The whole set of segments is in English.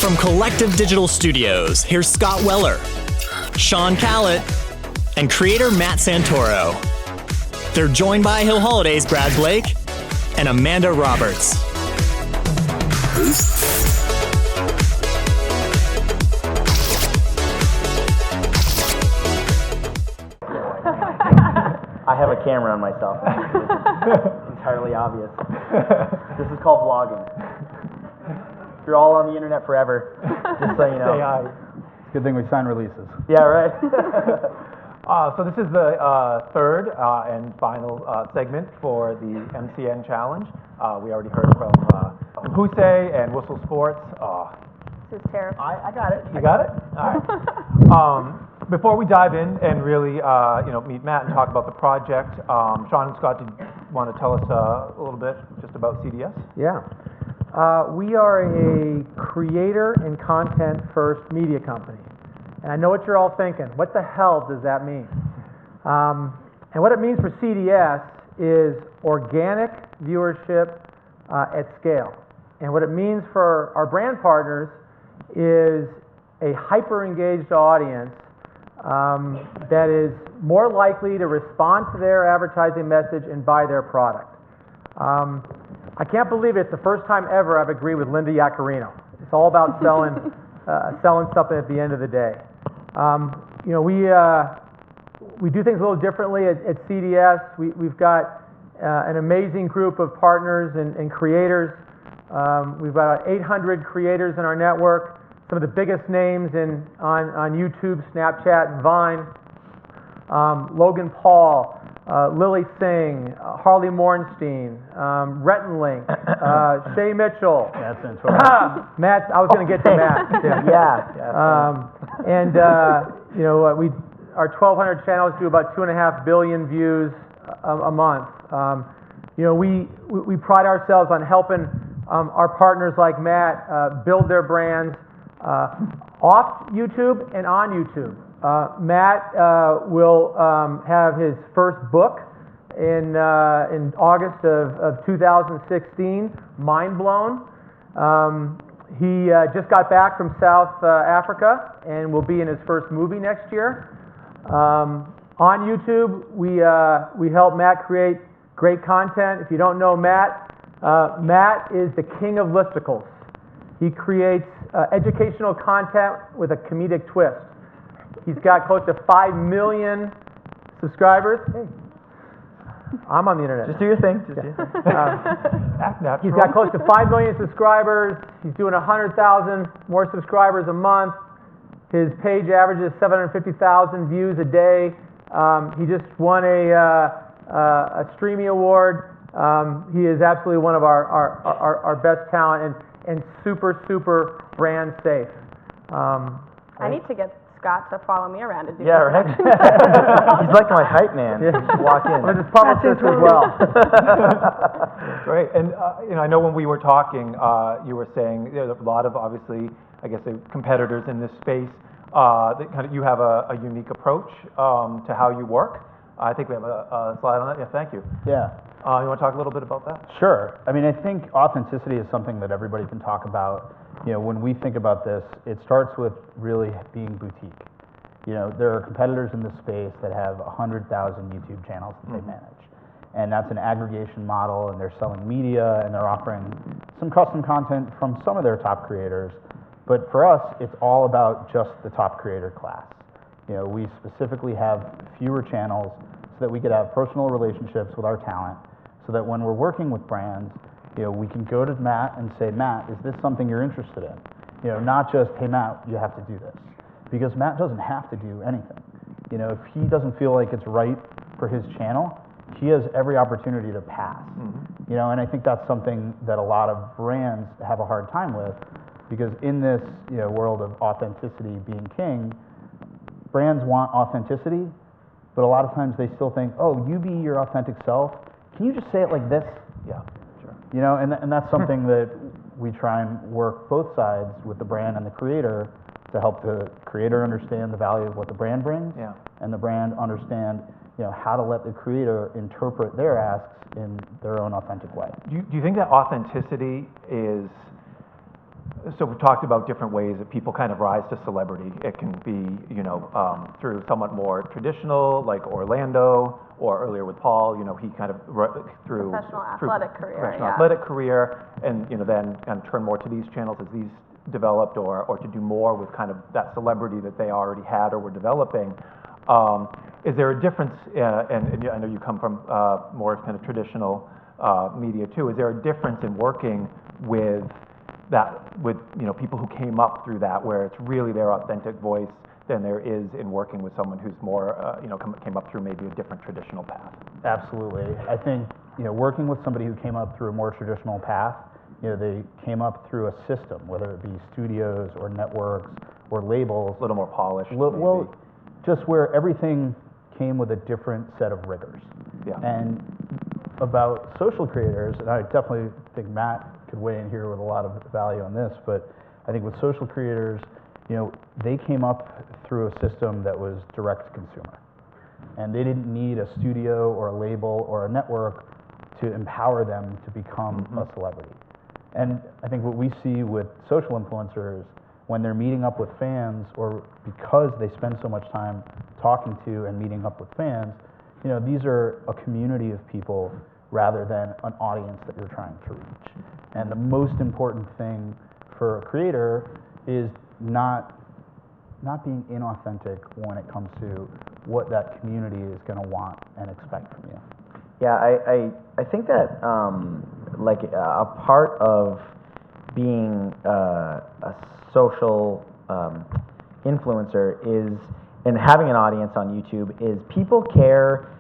From Collective Digital Studios, here's Scott Weller, Sean Callett, and creator Matt Santoro. They're joined by Holiday's Brad Blake and Amanda Roberts. I have a camera on myself. It's entirely obvious. This is called vlogging. You're all on the internet forever, just so you know. Say hi. It's a good thing we sign releases. Yeah, right. So this is the third and final segment for the MCN challenge. We already heard from Holliday and Whistle Sports. This is terrifying. I got it. You got it? All right. Before we dive in and really meet Matt and talk about the project, Sean and Scott, did you want to tell us a little bit just about CDS? Yeah. We are a creator and content first media company. And I know what you're all thinking. What the hell does that mean? And what it means for CDS is organic viewership at scale. And what it means for our brand partners is a hyper-engaged audience that is more likely to respond to their advertising message and buy their product. I can't believe it's the first time ever I've agreed with Linda Yaccarino. It's all about selling something at the end of the day. We do things a little differently at CDS. We've got an amazing group of partners and creators. We've got 800 creators in our network. Some of the biggest names on YouTube, Snapchat, and Vine. Logan Paul, Lily Singh, Harley Morenstein, Rhett and Link, Shay Mitchell. That's Santoro. Matt, I was going to get to Matt. Our 1,200 channels do about 2.5 billion views a month. We pride ourselves on helping our partners like Matt build their brands off YouTube and on YouTube. Matt will have his first book in August of 2016, Mind Blown. He just got back from South Africa and will be in his first movie next year. On YouTube, we help Matt create great content. If you don't know Matt, Matt is the king of listicles. He creates educational content with a comedic twist. He's got close to 5 million subscribers. Hey, I'm on the internet. Just do your thing. Act natural. He's got close to 5 million subscribers. He's doing 100,000 more subscribers a month. His page averages 750,000 views a day. He just won a Streamy Award. He is absolutely one of our best talent and super brand safe. I need to get Scott to follow me around and do Yeah, right. He's like my hype man. Yeah. Just walk in. With his publicist as well. Great. And I know when we were talking, you were saying there's a lot of obviously, I guess, competitors in this space. That you have a unique approach to how you work. I think we have a slide on that. Yeah, thank you. Yeah. You want to talk a little bit about that? Sure. I mean, I think authenticity is something that everybody can talk about. When we think about this, it starts with really being boutique. There are competitors in this space that have 100,000 YouTube channels that they manage. And that's an aggregation model, and they're selling media, and they're offering some custom content from some of their top creators. But for us, it's all about just the top creator class. We specifically have fewer channels so that we could have personal relationships with our talent, so that when we're working with brands, we can go to Matt and say, Matt, is this something you're interested in? Not just, hey, Matt, you have to do this. Because Matt doesn't have to do anything. If he doesn't feel like it's right for his channel, he has every opportunity to pass. And I think that's something that a lot of brands have a hard time with, because in this world of authenticity being king, brands want authenticity, but a lot of times they still think, oh, you be your authentic self. Can you just say it like this? Yeah, sure. And that's something that we try and work both sides with the brand and the creator to help the creator understand the value of what the brand brings, and the brand understand how to let the creator interpret their asks in their own authentic way. Do you think that authenticity is So we've talked about different ways that people kind of rise to celebrity. It can be, through somewhat more traditional, like Orlando, or earlier with Paul, he kind of through Professional athletic career, professional yeah. athletic career, and then kind of turn more to these channels as these developed, or to do more with kind of that celebrity that they already had or were developing. Is there a difference? And I know you come from more kind of traditional media too. Is there a difference in working with people who came up through that, where it's really their authentic voice, than there is in working with someone who's more, came up through maybe a different traditional path? Absolutely. I think, working with somebody who came up through a more traditional path, they came up through a system, whether it be studios or networks or labels. A little more polished, Well, just where everything came with a different set of rigors. Yeah. And about social creators, and I definitely think Matt could weigh in here with a lot of value on this, but I think with social creators, they came up through a system that was direct to consumer. And they didn't need a studio or a label or a network to empower them to become a celebrity. And I think what we see with social influencers, when they're meeting up with fans, or because they spend so much time talking to and meeting up with fans, these are a community of people rather than an audience that you're trying to reach. And the most important thing for a creator is not being inauthentic when it comes to what that community is going to want and expect from you. Yeah, I think that a part of being a social influencer is, and having an audience on YouTube, is people care.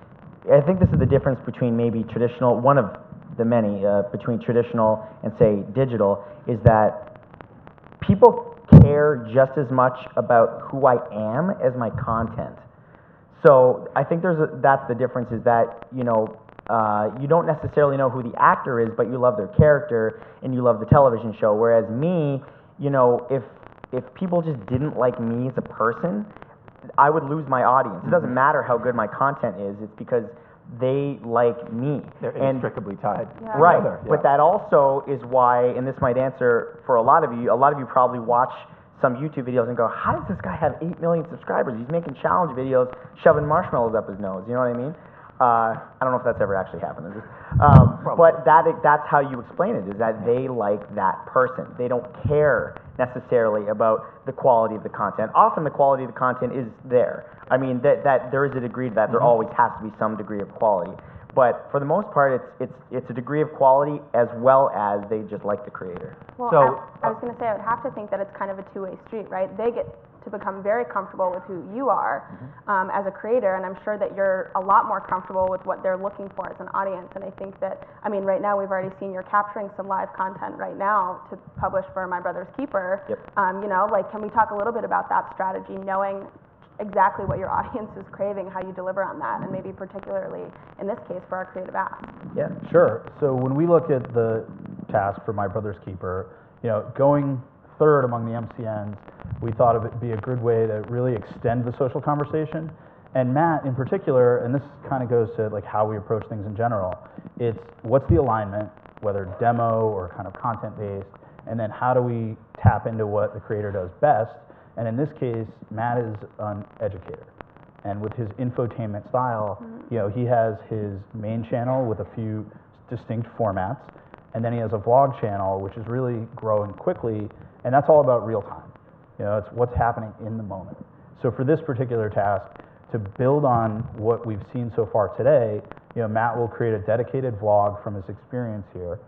I think this is the difference between maybe traditional, one of the many, between traditional and say digital, is that people care just as much about who I am as my content. So I think that's the difference, is that, you don't necessarily know who the actor is, but you love their character and you love the television show. Whereas me, if people just didn't like me as a person, I would lose my audience. It doesn't matter how good my content is, it's because they like me. They're inextricably tied Yeah. Right, together. Yeah. but that also is why, and this might answer for a lot of you probably watch some YouTube videos and go, how does this guy have 8 million subscribers? He's making challenge videos, shoving marshmallows up his nose, you know what I mean? I don't know if that's ever actually happened, is it? But that's how you explain it, is that they like that person. They don't care necessarily about the quality of the content. Often the quality of the content is there. I mean, that there is a degree to that. There always has to be some degree of quality. But for the most part, it's a degree of quality as well as they just like the creator. Well, So, I was going to say, I would have to think that it's kind of a two-way street, right? They get to become very comfortable with who you are as a creator, and I'm sure that you're a lot more comfortable with what they're looking for as an audience. And I think that, right now we've already seen you're capturing some live content right now to publish for My Brother's Keeper. Yep. Can we talk a little bit about that strategy, knowing exactly what your audience is craving, how you deliver on that, and maybe particularly in this case for our creative ask? Yeah. Sure. So when we look at the task for My Brother's Keeper, going third among the MCNs, we thought it would be a good way to really extend the social conversation. And Matt, in particular, and this kind of goes to like how we approach things in general, it's what's the alignment, whether demo or kind of content-based, and then how do we tap into what the creator does best. And in this case, Matt is an educator. And with his infotainment style, he has his main channel with a few distinct formats, and then he has a vlog channel, which is really growing quickly, and that's all about real time. It's what's happening in the moment. So for this particular task, to build on what we've seen so far today, Matt will create a dedicated vlog from his experience here,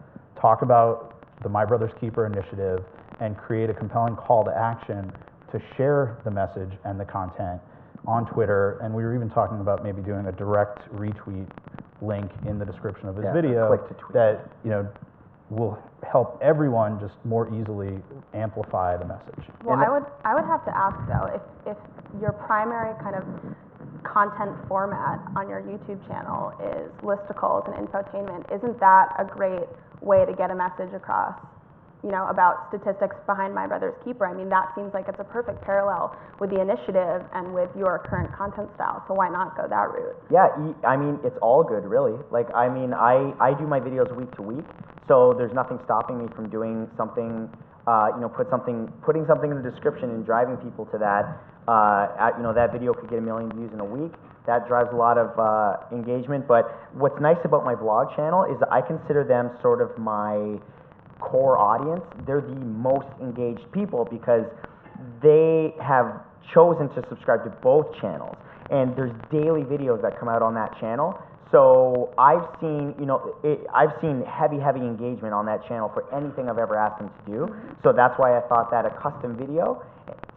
talk about the My Brother's Keeper initiative, and create a compelling call to action to share the message and the content on Twitter. And we were even talking about maybe doing a direct retweet link in the description of his video click to tweet. that will help everyone just more easily amplify the message. Well, I would have to ask though, if your primary kind of content format on your YouTube channel is listicles and infotainment, isn't that a great way to get a message across, you know, about statistics behind My Brother's Keeper. I mean, that seems like it's a perfect parallel with the initiative and with your current content style, so why not go that route? Yeah, I mean, it's all good, really. Like, I mean, I do my videos week to week, so there's nothing stopping me from doing something, you know, putting something in the description and driving people to that. You know, that video could get 1 million views in a week. That drives a lot of engagement, but what's nice about my vlog channel is that I consider them sort of my core audience. They're the most engaged people because they have chosen to subscribe to both channels, and there's daily videos that come out on that channel. So I've seen, you know, I've seen heavy engagement on that channel for anything I've ever asked them to do. So that's why I thought that a custom video,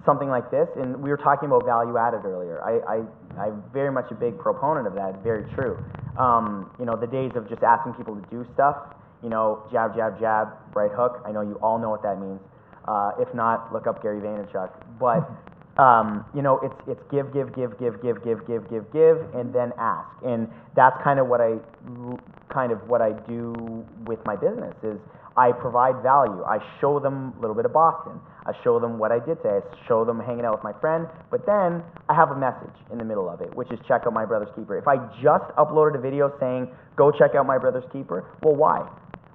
something like this, and we were talking about value added earlier. I'm very much a big proponent of that. Very true. You know, the days of just asking people to do stuff, you know, jab, jab, jab, right hook. I know you all know what that means. If not, look up Gary Vaynerchuk. But you know, it's give, and then ask. And that's kind of what I do with my business is I provide value. I show them a little bit of Boston. I show them what I did today. I show them hanging out with my friend. But then I have a message in the middle of it, which is check out My Brother's Keeper. If I just uploaded a video saying, go check out My Brother's Keeper, well, why?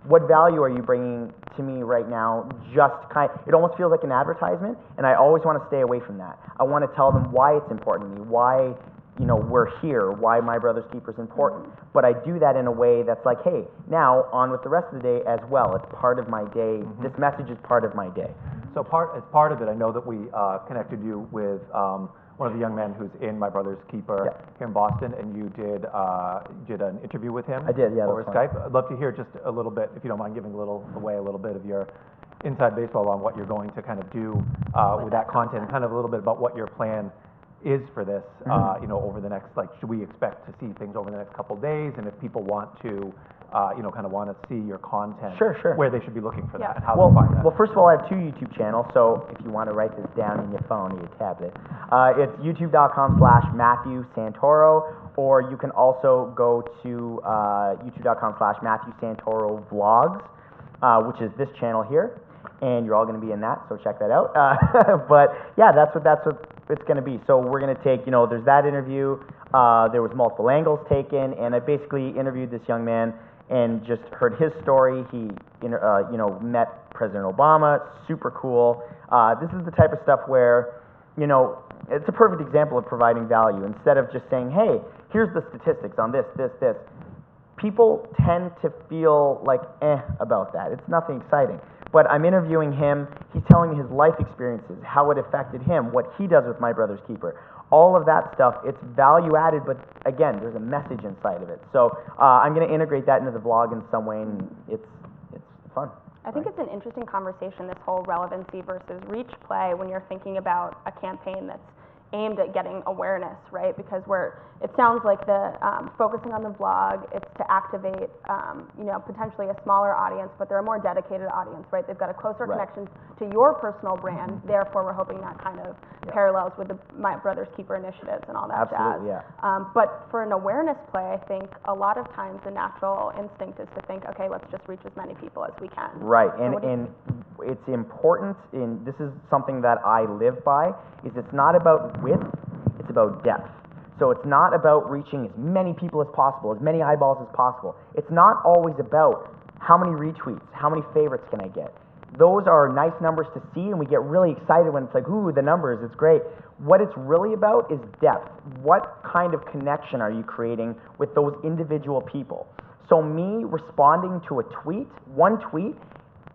What value are you bringing to me right now? It almost feels like an advertisement, and I always want to stay away from that. I want to tell them why it's important to me, why, you know, we're here, why My Brother's Keeper is important. But I do that in a way that's like, hey, now on with the rest of the day as well. It's part of my day. This message is part of my day. So as part of it, I know that we connected you with one of the young men who's in My Brother's Keeper here in Boston, and you did an interview with him. I did, yeah. Over Skype. I'd love to hear just a little bit, if you don't mind giving away a little bit of your inside baseball on what you're going to kind of do with that content, and kind of a little bit about what your plan is for this, you know, over the next, like, should we expect to see things over the next couple days, and if people want to, you know, kind of want to see your content, Sure. where they should be looking for that, and how well, to find that. Well, first of all, I have 2 YouTube channels, so if you want to write this down in your phone or your tablet, it's youtube.com/Matthew Santoro, or you can also go to youtube.com/Matthew Santoro Vlogs, which is this channel here, and you're all going to be in that, so check that out. But yeah, that's what it's going to be. So we're going to take, you know, there's that interview. There was multiple angles taken, and I basically interviewed this young man and just heard his story. He, you know, met President Obama. Super cool. This is the type of stuff where, you know, it's a perfect example of providing value. Instead of just saying, hey, here's the statistics on this. People tend to feel like about that. It's nothing exciting. But I'm interviewing him. He's telling me his life experiences, how it affected him, what he does with My Brother's Keeper. All of that stuff, it's value added, but again, there's a message inside of it. So I'm going to integrate that into the vlog in some way, and it's fun. I think it's an interesting conversation, this whole relevancy versus reach play, when you're thinking about a campaign that's aimed at getting awareness, right? Because it sounds like the focusing on the vlog, it's to activate, you know, potentially a smaller audience, but they're a more dedicated audience, right? They've got a closer connection to your personal brand. Therefore, we're hoping that kind of parallels with the My Brother's Keeper initiatives and all that Absolutely, jazz. yeah. But for an awareness play, I think a lot of times the natural instinct is to think, okay, let's just reach as many people as we can. Right, So and it's important, and this is something that I live by, is it's not about width, it's about depth. So it's not about reaching as many people as possible, as many eyeballs as possible. It's not always about how many retweets, how many favorites can I get. Those are nice numbers to see, and we get really excited when it's like, ooh, the numbers, it's great. What it's really about is depth. What kind of connection are you creating with those individual people? So me responding to a tweet, one tweet,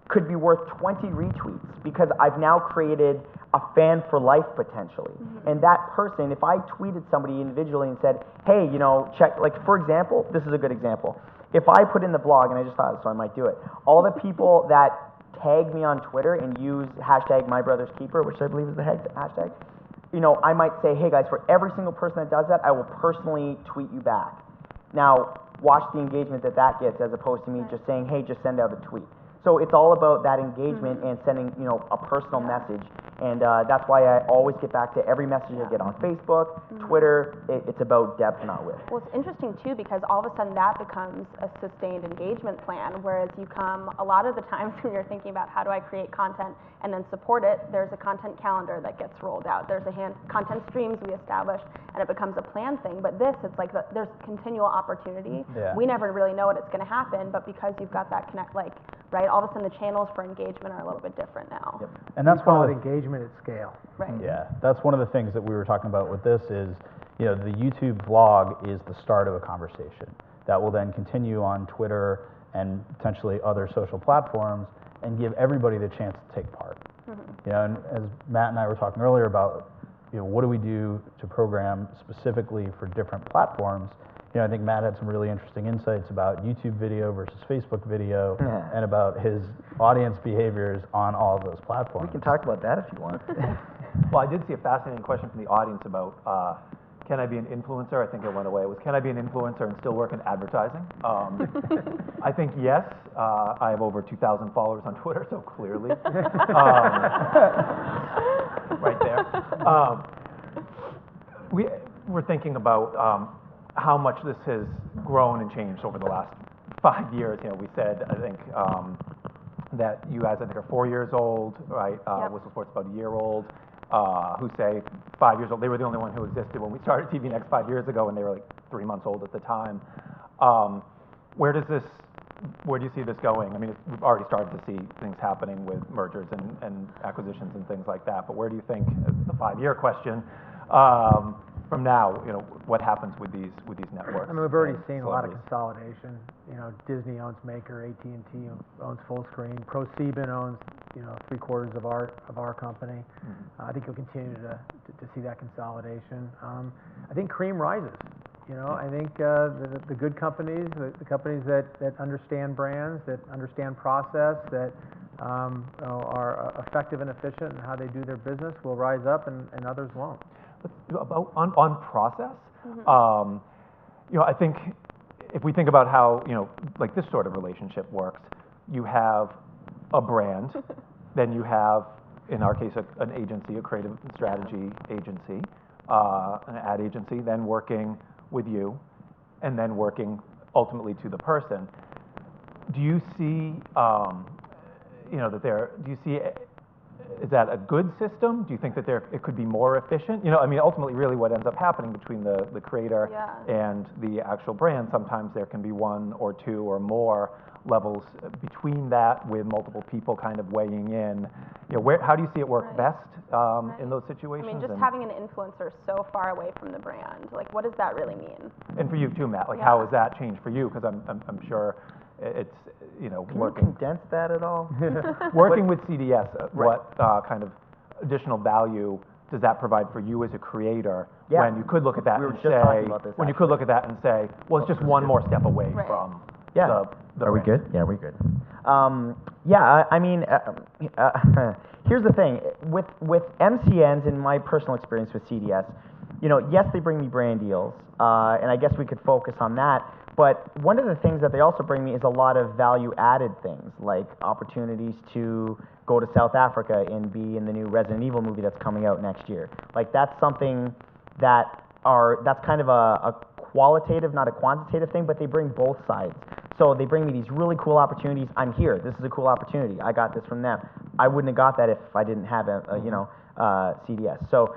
could be worth 20 retweets because I've now created a fan for life potentially. And that person, if I tweeted somebody individually and said, hey, you know, check, like for example, this is a good example. If I put in the blog, and I just thought, so I might do it, all the people that tag me on Twitter and use hashtag MyBrothersKeeper, which I believe is the hashtag, you know, I might say, hey guys, for every single person that does that, I will personally tweet you back. Now, watch the engagement that gets as opposed to me just saying, hey, just send out a tweet. So it's all about that engagement and sending, you know, a personal message And that's why I always get back to every message I get on Facebook, Twitter. It's about depth, not width. Well, it's interesting too, because all of a sudden that becomes a sustained engagement plan, whereas you come, a lot of the times when you're thinking about how do I create content and then support it, there's a content calendar that gets rolled out. There's content streams we establish, and it becomes a plan thing. But this, it's like there's continual opportunity. Yeah. We never really know when it's going to happen, but because you've got that connect, like, right, all of a sudden the channels for engagement are a little bit different now. Yep. And that's Call one it of the, engagement at scale. Right. yeah, that's one of the things that we were talking about with this is, you know, the YouTube vlog is the start of a conversation that will then continue on Twitter and potentially other social platforms and give everybody the chance to take part. You know, and as Matt and I were talking earlier about, you know, what do we do to program specifically for different platforms? You know, I think Matt had some really interesting insights about YouTube video versus Facebook video and about his audience behaviors on all of those platforms. We can talk about that if you want. Well, I did see a fascinating question from the audience about can I be an influencer? I think it went away. It was, can I be an influencer and still work in advertising? I think yes. I have over 2,000 followers on Twitter, so clearly. Right there. We're thinking about how much this has grown and changed over the last 5 years. You know, we said, I think, that you guys, I think, are 4 years old, right? Yep. Whistle Sport's about a year old. Who say 5 years old. They were the only one who existed when we started TVnext 5 years ago, and they were like 3 months old at the time. Where do you see this going? I mean, we've already started to see things happening with mergers and acquisitions and things like that, but where do you think, the 5-year question, from now, you know, what happens with these networks? I mean, we've already and seen a lot of celebrities? consolidation. You know, Disney owns Maker, AT&T owns Fullscreen, ProSieben owns, you know, 3/4 of our company. I think you'll continue to see that consolidation. I think cream rises. You know, I think the good companies, the companies that understand brands, that understand process, that are effective and efficient in how they do their business will rise up, and others won't. About on process, you know, I think if we think about how, you know, like this sort of relationship works, you have a brand, then you have, in our case, an agency, a creative strategy agency, an ad agency, then working with you, and then working ultimately to the person. Do you see, you know, do you see, is that a good system? Do you think that it could be more efficient? You know, I mean, ultimately, really what ends up happening between the creator and the actual brand, sometimes there can be one or two or more levels between that, with multiple people kind of weighing in. You know, how do you see it work best in those situations? I mean, just having an influencer so far away from the brand, like, what does that really mean? And for you too, Matt, like, how has that changed for you? Because I'm sure it's, you know, Can working. you condense that at all? Working with CDS, what kind of additional value does that provide for you as a creator when you could look at that We were and just say, talking about this, when you could look at that and say, well, it's just one more step away from the Are we brand. good? Yeah, we're good. I mean, here's the thing. With MCNs, in my personal experience with CDS, you know, yes, they bring me brand deals, and I guess we could focus on that. But one of the things that they also bring me is a lot of value-added things, like opportunities to go to South Africa and be in the new Resident Evil movie that's coming out next year. Like, that's something that's kind of a qualitative, not a quantitative thing, but they bring both sides. So they bring me these really cool opportunities. I'm here. This is a cool opportunity. I got this from them. I wouldn't have got that if I didn't have CDS. So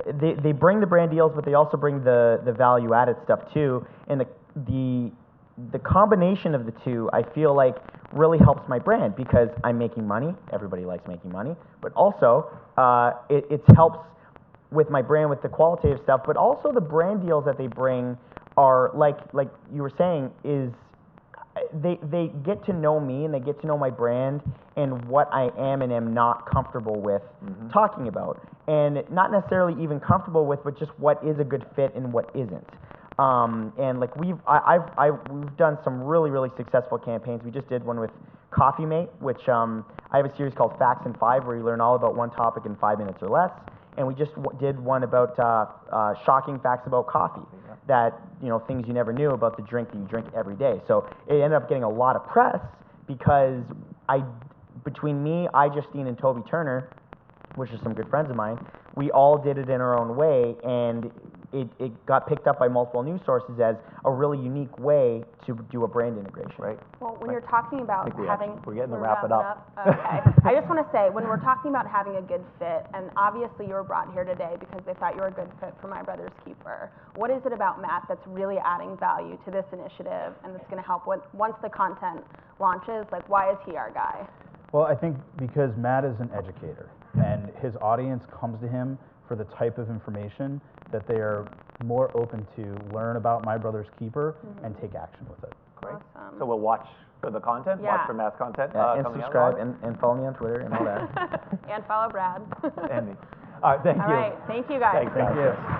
they bring the brand deals, but they also bring the value-added stuff too. And the combination of the two, I feel like, really helps my brand, because I'm making money. Everybody likes making money, but also it helps with my brand with the qualitative stuff. But also the brand deals that they bring are like you were saying, is they get to know me and they get to know my brand and what I am and am not comfortable with talking about, and not necessarily even comfortable with, but just what is a good fit and what isn't. And like we've done some really successful campaigns. We just did one with Coffee Mate, which I have a series called Facts in 5, where you learn all about one topic in 5 minutes or less. And we just did one about shocking facts about coffee, that, you know, things you never knew about the drink that you drink every day. So it ended up getting a lot of press because between me, Justine, and Toby Turner, which are some good friends of mine, we all did it in our own way, and it got picked up by multiple news sources as a really unique way to do a brand integration. Right. Well, when you're talking about having... we're getting to we're wrap it wrapping up. Okay. I just want to say, when we're talking about having a good fit, and obviously you were brought here today because they thought you were a good fit for My Brother's Keeper, what is it about Matt that's really adding value to this initiative and that's going to help once the content launches? Like, why is he our guy? Well, I think because Matt is an educator, and his audience comes to him for the type of information that they are more open to learn about My Brother's Keeper and take action with it. Great. Awesome. So we'll watch for the content, Yeah. watch for Matt's content And coming out. subscribe and follow me on Twitter and all that. And follow Brad. And me. All right, thank All you. right, thank you guys. Thanks, guys. Thank you.